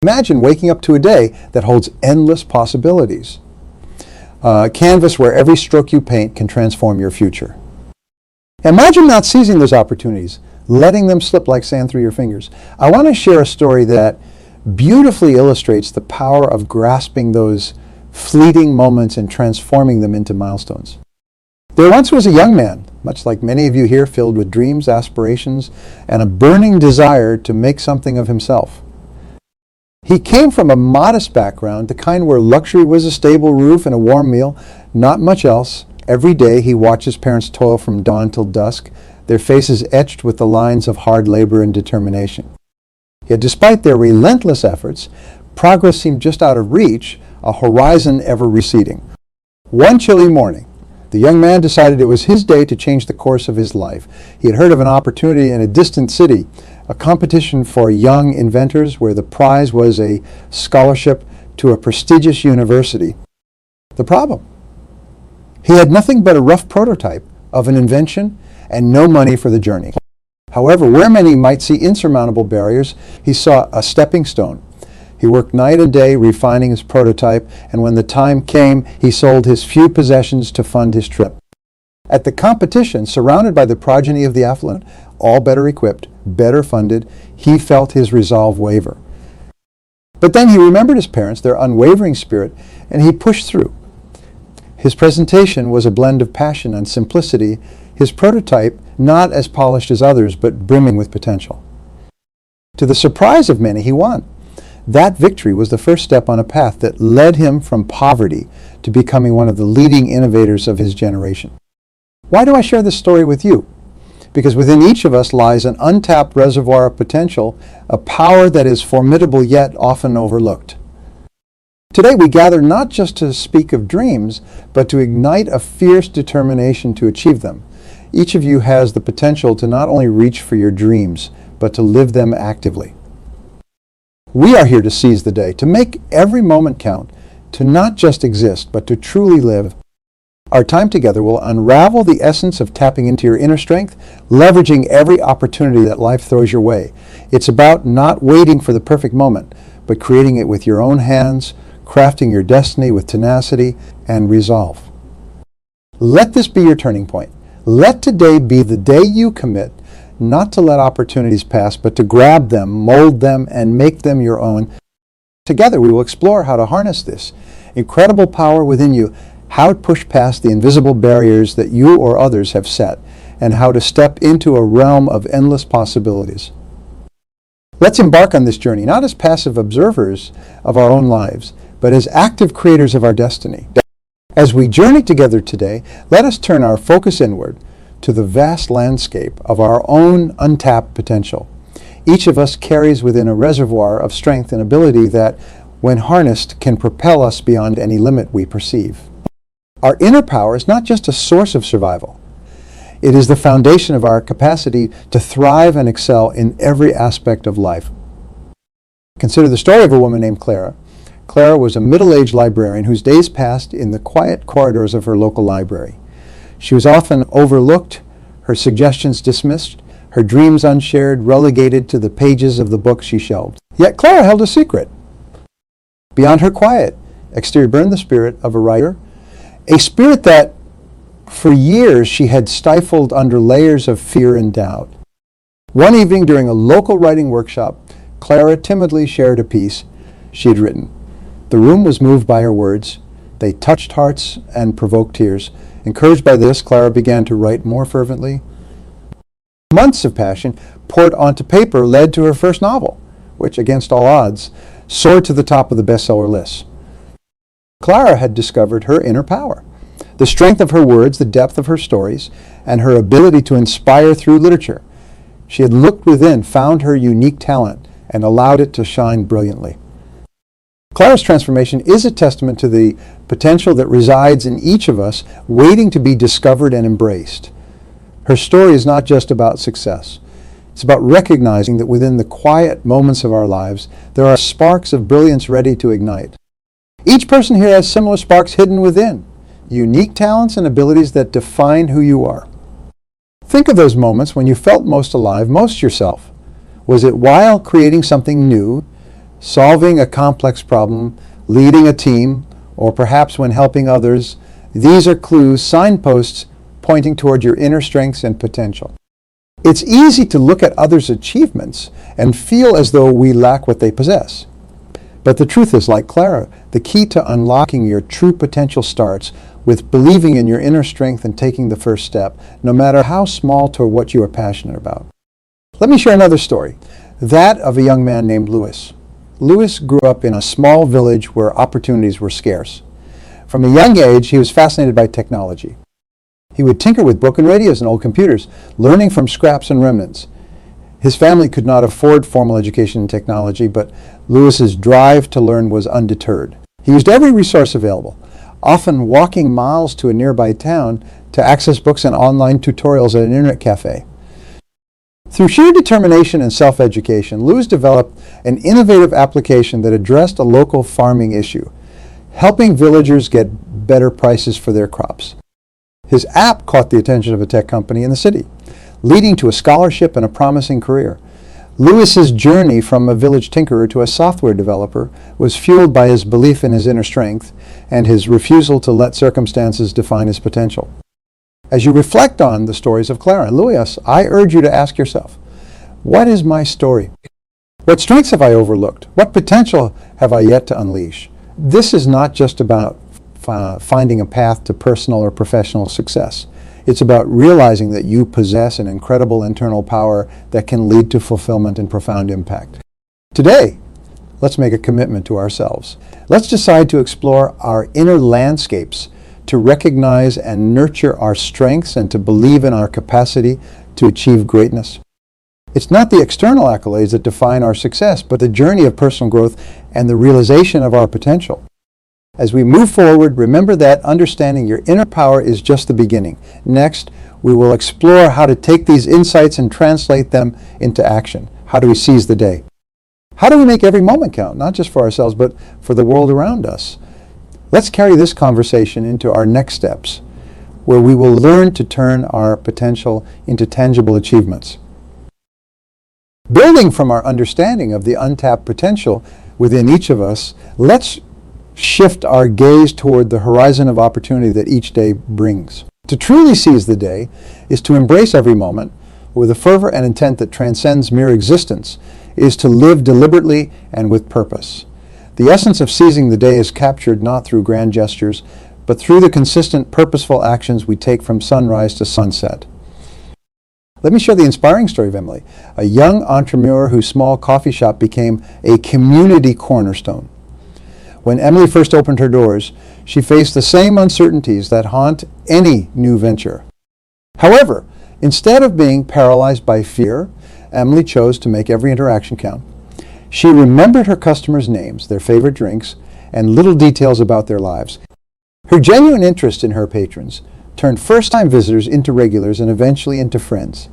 Imagine waking up to a day that holds endless possibilities. A canvas where every stroke you paint can transform your future. Imagine not seizing those opportunities, letting them slip like sand through your fingers. I want to share a story that beautifully illustrates the power of grasping those fleeting moments and transforming them into milestones. There once was a young man, much like many of you here, filled with dreams, aspirations, and a burning desire to make something of himself. He came from a modest background, the kind where luxury was a stable roof and a warm meal, not much else. Every day he watched his parents toil from dawn till dusk, their faces etched with the lines of hard labor and determination. Yet despite their relentless efforts, progress seemed just out of reach, a horizon ever receding. One chilly morning, the young man decided it was his day to change the course of his life. He had heard of an opportunity in a distant city, a competition for young inventors where the prize was a scholarship to a prestigious university. The problem? He had nothing but a rough prototype of an invention and no money for the journey. However, where many might see insurmountable barriers, he saw a stepping stone. He worked night and day refining his prototype, and when the time came, he sold his few possessions to fund his trip. At the competition, surrounded by the progeny of the affluent, all better equipped, better funded, he felt his resolve waver. But then he remembered his parents, their unwavering spirit, and he pushed through. His presentation was a blend of passion and simplicity, his prototype not as polished as others, but brimming with potential. To the surprise of many, he won. That victory was the first step on a path that led him from poverty to becoming one of the leading innovators of his generation. Why do I share this story with you? Because within each of us lies an untapped reservoir of potential, a power that is formidable yet often overlooked. Today we gather not just to speak of dreams, but to ignite a fierce determination to achieve them. Each of you has the potential to not only reach for your dreams, but to live them actively. We are here to seize the day, to make every moment count, to not just exist, but to truly live. Our time together will unravel the essence of tapping into your inner strength, leveraging every opportunity that life throws your way. It's about not waiting for the perfect moment, but creating it with your own hands, crafting your destiny with tenacity and resolve. Let this be your turning point. Let today be the day you commit not to let opportunities pass, but to grab them, mold them, and make them your own. Together we will explore how to harness this incredible power within you, how to push past the invisible barriers that you or others have set, and how to step into a realm of endless possibilities. Let's embark on this journey, not as passive observers of our own lives, but as active creators of our destiny. As we journey together today, let us turn our focus inward to the vast landscape of our own untapped potential. Each of us carries within a reservoir of strength and ability that, when harnessed, can propel us beyond any limit we perceive. Our inner power is not just a source of survival. It is the foundation of our capacity to thrive and excel in every aspect of life. Consider the story of a woman named Clara. Clara was a middle-aged librarian whose days passed in the quiet corridors of her local library. She was often overlooked, her suggestions dismissed, her dreams unshared, relegated to the pages of the books she shelved. Yet Clara held a secret. Beyond her quiet exterior burned the spirit of a writer, a spirit that for years she had stifled under layers of fear and doubt. One evening during a local writing workshop, Clara timidly shared a piece she had written. The room was moved by her words. They touched hearts and provoked tears. Encouraged by this, Clara began to write more fervently. Months of passion poured onto paper led to her first novel, which, against all odds, soared to the top of the bestseller lists. Clara had discovered her inner power, the strength of her words, the depth of her stories, and her ability to inspire through literature. She had looked within, found her unique talent, and allowed it to shine brilliantly. Clara's transformation is a testament to the potential that resides in each of us, waiting to be discovered and embraced. Her story is not just about success. It's about recognizing that within the quiet moments of our lives, there are sparks of brilliance ready to ignite. Each person here has similar sparks hidden within, unique talents and abilities that define who you are. Think of those moments when you felt most alive, most yourself. Was it while creating something new, solving a complex problem, leading a team, or perhaps when helping others, these are clues, signposts pointing toward your inner strengths and potential. It's easy to look at others' achievements and feel as though we lack what they possess. But the truth is, like Clara, the key to unlocking your true potential starts with believing in your inner strength and taking the first step, no matter how small, toward what you are passionate about. Let me share another story, that of a young man named Louis. Louis grew up in a small village where opportunities were scarce. From a young age, he was fascinated by technology. He would tinker with broken radios and old computers, learning from scraps and remnants. His family could not afford formal education in technology, but Louis's drive to learn was undeterred. He used every resource available, often walking miles to a nearby town to access books and online tutorials at an internet cafe. Through sheer determination and self-education, Louis developed an innovative application that addressed a local farming issue, helping villagers get better prices for their crops. His app caught the attention of a tech company in the city, leading to a scholarship and a promising career. Louis's journey from a village tinkerer to a software developer was fueled by his belief in his inner strength and his refusal to let circumstances define his potential. As you reflect on the stories of Clara and Louis, I urge you to ask yourself, what is my story? What strengths have I overlooked? What potential have I yet to unleash? This is not just about finding a path to personal or professional success. It's about realizing that you possess an incredible internal power that can lead to fulfillment and profound impact. Today, let's make a commitment to ourselves. Let's decide to explore our inner landscapes, to recognize and nurture our strengths, and to believe in our capacity to achieve greatness. It's not the external accolades that define our success, but the journey of personal growth and the realization of our potential. As we move forward, remember that understanding your inner power is just the beginning. Next, we will explore how to take these insights and translate them into action. How do we seize the day? How do we make every moment count, not just for ourselves, but for the world around us? Let's carry this conversation into our next steps, where we will learn to turn our potential into tangible achievements. Building from our understanding of the untapped potential within each of us, let's shift our gaze toward the horizon of opportunity that each day brings. To truly seize the day is to embrace every moment with a fervor and intent that transcends mere existence, is to live deliberately and with purpose. The essence of seizing the day is captured not through grand gestures, but through the consistent, purposeful actions we take from sunrise to sunset. Let me share the inspiring story of Emily, a young entrepreneur whose small coffee shop became a community cornerstone. When Emily first opened her doors, she faced the same uncertainties that haunt any new venture. However, instead of being paralyzed by fear, Emily chose to make every interaction count. She remembered her customers' names, their favorite drinks, and little details about their lives. Her genuine interest in her patrons turned first-time visitors into regulars and eventually into friends.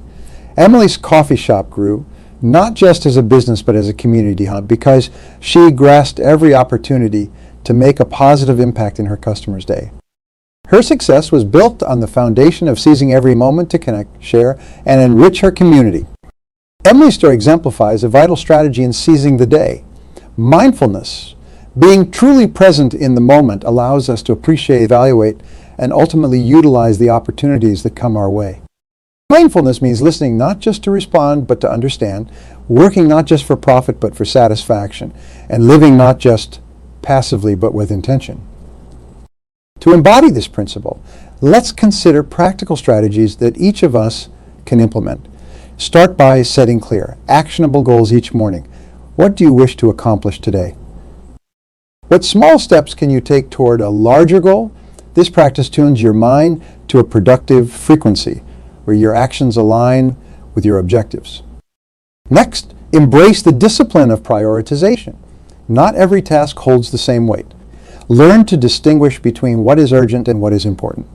Emily's coffee shop grew, not just as a business but as a community hub, because she grasped every opportunity to make a positive impact in her customers' day. Her success was built on the foundation of seizing every moment to connect, share, and enrich her community. Emily's story exemplifies a vital strategy in seizing the day. Mindfulness, being truly present in the moment, allows us to appreciate, evaluate, and ultimately utilize the opportunities that come our way. Mindfulness means listening not just to respond, but to understand, working not just for profit, but for satisfaction, and living not just passively, but with intention. To embody this principle, let's consider practical strategies that each of us can implement. Start by setting clear, actionable goals each morning. What do you wish to accomplish today? What small steps can you take toward a larger goal? This practice tunes your mind to a productive frequency, where your actions align with your objectives. Next, embrace the discipline of prioritization. Not every task holds the same weight. Learn to distinguish between what is urgent and what is important.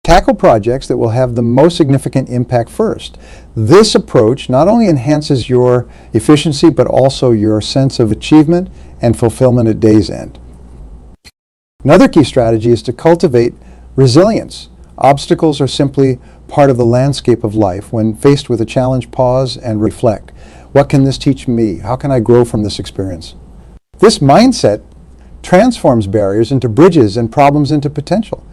Tackle projects that will have the most significant impact first. This approach not only enhances your efficiency, but also your sense of achievement and fulfillment at day's end. Another key strategy is to cultivate resilience. Obstacles are simply part of the landscape of life. When faced with a challenge, pause and reflect. What can this teach me? How can I grow from this experience? This mindset transforms barriers into bridges and problems into potential.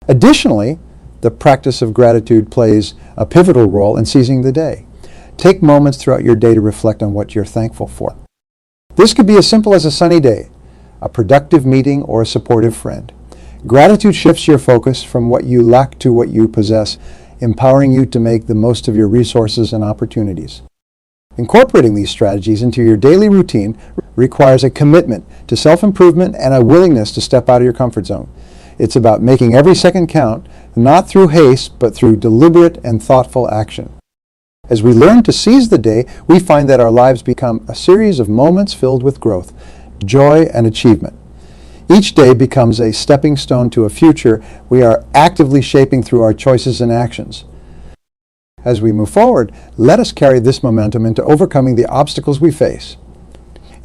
Additionally, the practice of gratitude plays a pivotal role in seizing the day. Take moments throughout your day to reflect on what you're thankful for. This could be as simple as a sunny day, a productive meeting, or a supportive friend. Gratitude shifts your focus from what you lack to what you possess, empowering you to make the most of your resources and opportunities. Incorporating these strategies into your daily routine requires a commitment to self-improvement and a willingness to step out of your comfort zone. It's about making every second count, not through haste, but through deliberate and thoughtful action. As we learn to seize the day, we find that our lives become a series of moments filled with growth, joy, and achievement. Each day becomes a stepping stone to a future we are actively shaping through our choices and actions. As we move forward, let us carry this momentum into overcoming the obstacles we face.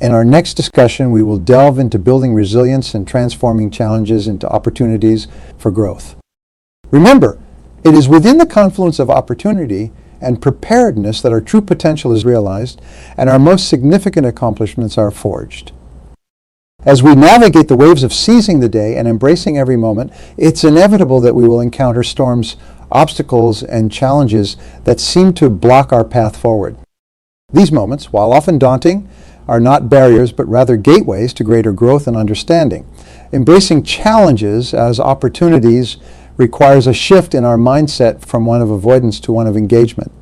In our next discussion, we will delve into building resilience and transforming challenges into opportunities for growth. Remember, it is within the confluence of opportunity and preparedness that our true potential is realized and our most significant accomplishments are forged. As we navigate the waves of seizing the day and embracing every moment, it's inevitable that we will encounter storms, obstacles, and challenges that seem to block our path forward. These moments, while often daunting, are not barriers but rather gateways to greater growth and understanding. Embracing challenges as opportunities requires a shift in our mindset from one of avoidance to one of engagement.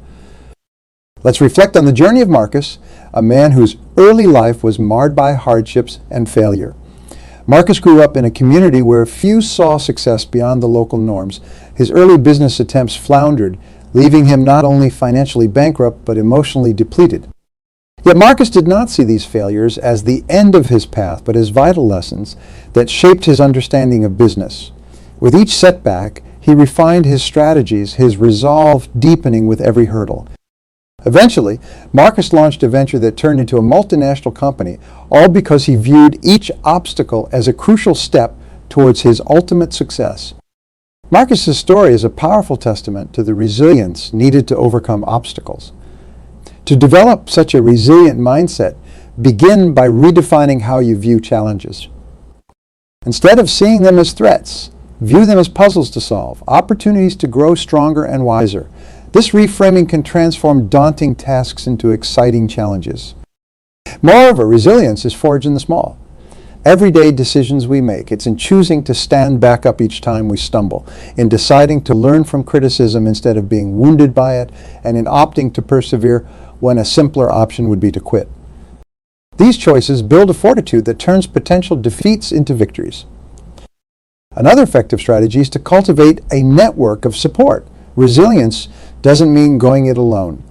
Let's reflect on the journey of Marcus, a man whose early life was marred by hardships and failure. Marcus grew up in a community where few saw success beyond the local norms. His early business attempts floundered, leaving him not only financially bankrupt but emotionally depleted. Yet Marcus did not see these failures as the end of his path, but as vital lessons that shaped his understanding of business. With each setback, he refined his strategies, his resolve deepening with every hurdle. Eventually, Marcus launched a venture that turned into a multinational company, all because he viewed each obstacle as a crucial step towards his ultimate success. Marcus's story is a powerful testament to the resilience needed to overcome obstacles. To develop such a resilient mindset, begin by redefining how you view challenges. Instead of seeing them as threats, view them as puzzles to solve, opportunities to grow stronger and wiser. This reframing can transform daunting tasks into exciting challenges. Moreover, resilience is forged in the small. Everyday decisions we make, it's in choosing to stand back up each time we stumble, in deciding to learn from criticism instead of being wounded by it, and in opting to persevere when a simpler option would be to quit. These choices build a fortitude that turns potential defeats into victories. Another effective strategy is to cultivate a network of support. Resilience doesn't mean going it alone.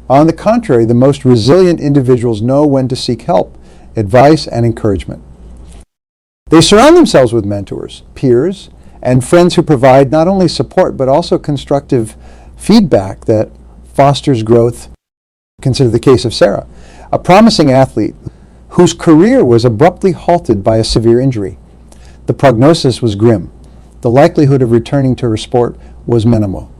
On the contrary, the most resilient individuals know when to seek help, advice, and encouragement. They surround themselves with mentors, peers, and friends who provide not only support but also constructive feedback that fosters growth. Consider the case of Sarah, a promising athlete whose career was abruptly halted by a severe injury. The prognosis was grim. The likelihood of returning to her sport was minimal.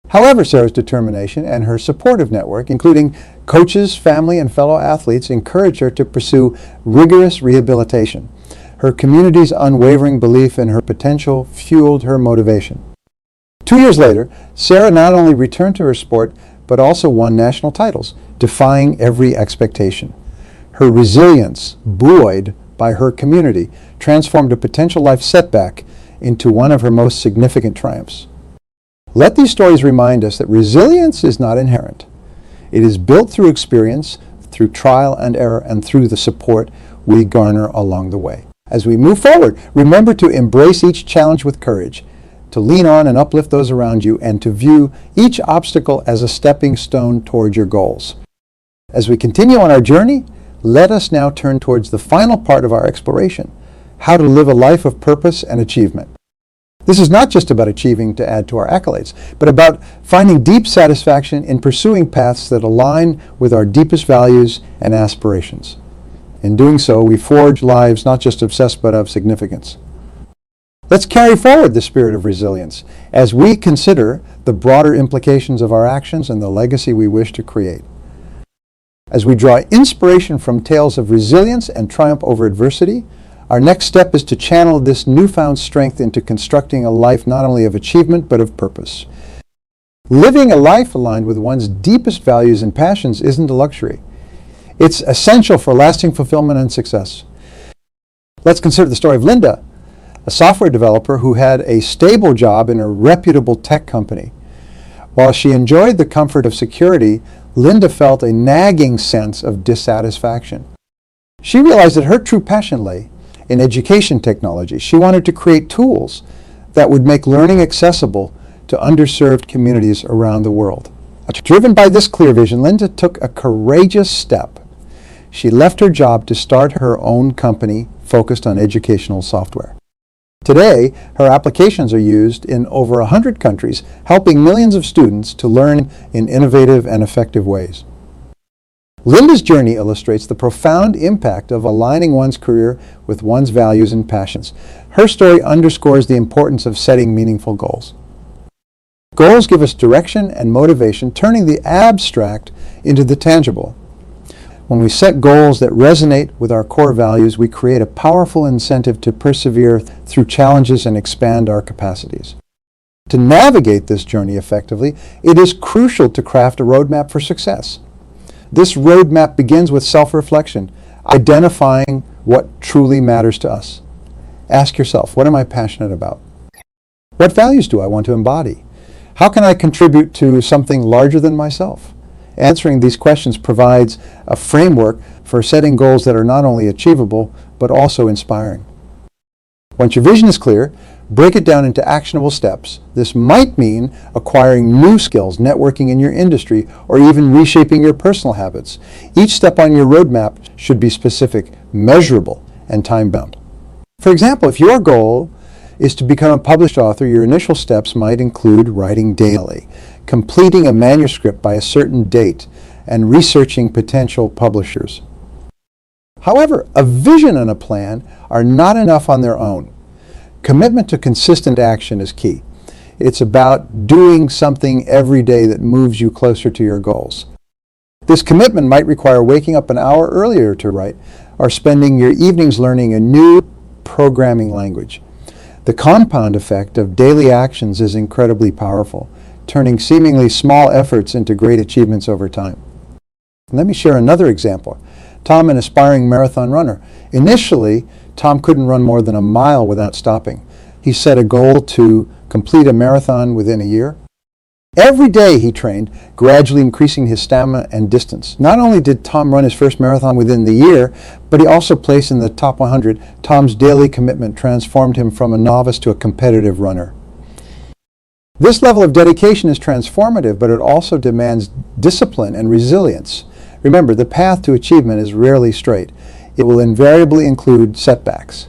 However, Sarah's determination and her supportive network, including coaches, family, and fellow athletes, encouraged her to pursue rigorous rehabilitation. Her community's unwavering belief in her potential fueled her motivation. 2 years later, Sarah not only returned to her sport, but also won national titles, defying every expectation. Her resilience, buoyed by her community, transformed a potential life setback into one of her most significant triumphs. Let these stories remind us that resilience is not inherent. It is built through experience, through trial and error, and through the support we garner along the way. As we move forward, remember to embrace each challenge with courage, to lean on and uplift those around you, and to view each obstacle as a stepping stone toward your goals. As we continue on our journey, let us now turn towards the final part of our exploration, how to live a life of purpose and achievement. This is not just about achieving to add to our accolades, but about finding deep satisfaction in pursuing paths that align with our deepest values and aspirations. In doing so, we forge lives not just of success, but of significance. Let's carry forward the spirit of resilience as we consider the broader implications of our actions and the legacy we wish to create. As we draw inspiration from tales of resilience and triumph over adversity, our next step is to channel this newfound strength into constructing a life not only of achievement but of purpose. Living a life aligned with one's deepest values and passions isn't a luxury. It's essential for lasting fulfillment and success. Let's consider the story of Linda, a software developer who had a stable job in a reputable tech company. While she enjoyed the comfort of security, Linda felt a nagging sense of dissatisfaction. She realized that her true passion lay in education technology. She wanted to create tools that would make learning accessible to underserved communities around the world. Driven by this clear vision, Linda took a courageous step. She left her job to start her own company focused on educational software. Today, her applications are used in over 100 countries, helping millions of students to learn in innovative and effective ways. Linda's journey illustrates the profound impact of aligning one's career with one's values and passions. Her story underscores the importance of setting meaningful goals. Goals give us direction and motivation, turning the abstract into the tangible. When we set goals that resonate with our core values, we create a powerful incentive to persevere through challenges and expand our capacities. To navigate this journey effectively, it is crucial to craft a roadmap for success. This roadmap begins with self-reflection, identifying what truly matters to us. Ask yourself, what am I passionate about? What values do I want to embody? How can I contribute to something larger than myself? Answering these questions provides a framework for setting goals that are not only achievable, but also inspiring. Once your vision is clear, break it down into actionable steps. This might mean acquiring new skills, networking in your industry, or even reshaping your personal habits. Each step on your roadmap should be specific, measurable, and time-bound. For example, if your goal is to become a published author, your initial steps might include writing daily, completing a manuscript by a certain date, and researching potential publishers. However, a vision and a plan are not enough on their own. Commitment to consistent action is key. It's about doing something every day that moves you closer to your goals. This commitment might require waking up an hour earlier to write, or spending your evenings learning a new programming language. The compound effect of daily actions is incredibly powerful, turning seemingly small efforts into great achievements over time. Let me share another example. Tom, an aspiring marathon runner. Initially, Tom couldn't run more than a mile without stopping. He set a goal to complete a marathon within a year. Every day he trained, gradually increasing his stamina and distance. Not only did Tom run his first marathon within the year, but he also placed in the top 100. Tom's daily commitment transformed him from a novice to a competitive runner. This level of dedication is transformative, but it also demands discipline and resilience. Remember, the path to achievement is rarely straight. It will invariably include setbacks.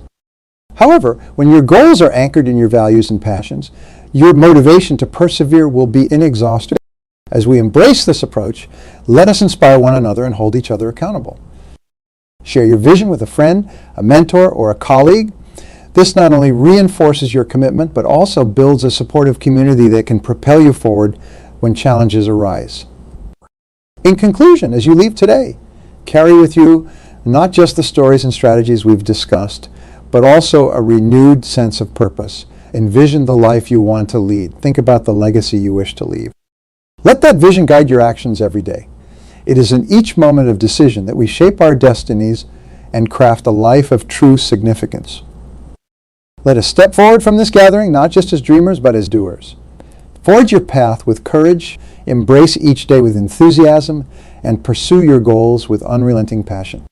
However, when your goals are anchored in your values and passions, your motivation to persevere will be inexhaustible. As we embrace this approach, let us inspire one another and hold each other accountable. Share your vision with a friend, a mentor, or a colleague. This not only reinforces your commitment, but also builds a supportive community that can propel you forward when challenges arise. In conclusion, as you leave today, carry with you not just the stories and strategies we've discussed, but also a renewed sense of purpose. Envision the life you want to lead. Think about the legacy you wish to leave. Let that vision guide your actions every day. It is in each moment of decision that we shape our destinies and craft a life of true significance. Let us step forward from this gathering, not just as dreamers, but as doers. Forge your path with courage, embrace each day with enthusiasm, and pursue your goals with unrelenting passion.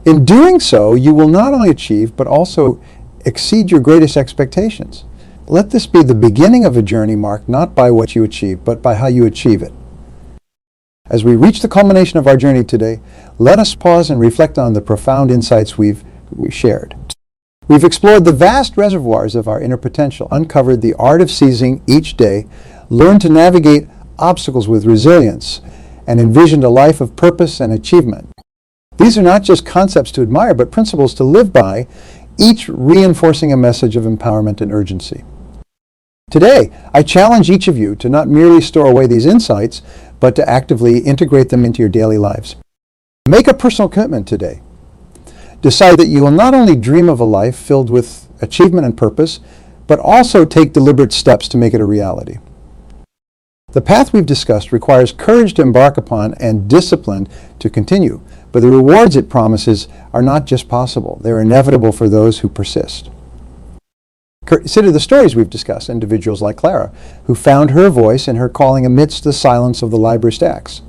In doing so, you will not only achieve, but also exceed your greatest expectations. Let this be the beginning of a journey marked not by what you achieve, but by how you achieve it. As we reach the culmination of our journey today, let us pause and reflect on the profound insights we've shared. We've explored the vast reservoirs of our inner potential, uncovered the art of seizing each day, learned to navigate obstacles with resilience, and envisioned a life of purpose and achievement. These are not just concepts to admire, but principles to live by, each reinforcing a message of empowerment and urgency. Today, I challenge each of you to not merely store away these insights, but to actively integrate them into your daily lives. Make a personal commitment today. Decide that you will not only dream of a life filled with achievement and purpose, but also take deliberate steps to make it a reality. The path we've discussed requires courage to embark upon and discipline to continue, but the rewards it promises are not just possible, they're inevitable for those who persist. Consider the stories we've discussed, individuals like Clara, who found her voice and her calling amidst the silence of the library stacks.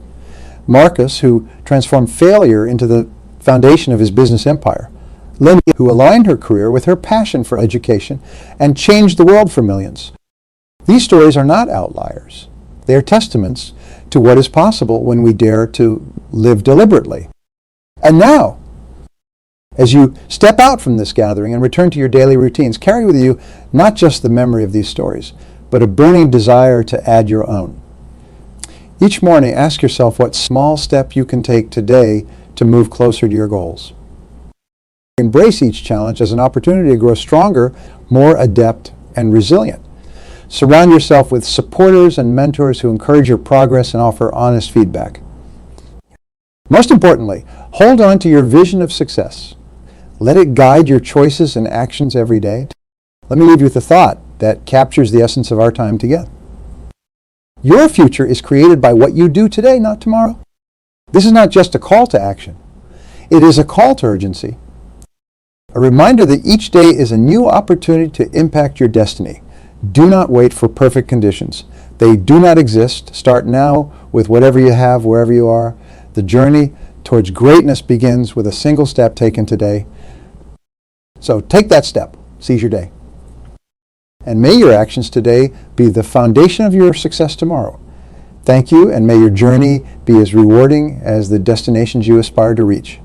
Marcus, who transformed failure into the foundation of his business empire. Lindy, who aligned her career with her passion for education and changed the world for millions. These stories are not outliers. They are testaments to what is possible when we dare to live deliberately. And now, as you step out from this gathering and return to your daily routines, carry with you not just the memory of these stories, but a burning desire to add your own. Each morning, ask yourself what small step you can take today to move closer to your goals. Embrace each challenge as an opportunity to grow stronger, more adept, and resilient. Surround yourself with supporters and mentors who encourage your progress and offer honest feedback. Most importantly, hold on to your vision of success. Let it guide your choices and actions every day. Let me leave you with a thought that captures the essence of our time together. Your future is created by what you do today, not tomorrow. This is not just a call to action. It is a call to urgency. A reminder that each day is a new opportunity to impact your destiny. Do not wait for perfect conditions. They do not exist. Start now with whatever you have, wherever you are. The journey towards greatness begins with a single step taken today. So take that step. Seize your day. And may your actions today be the foundation of your success tomorrow. Thank you, and may your journey be as rewarding as the destinations you aspire to reach.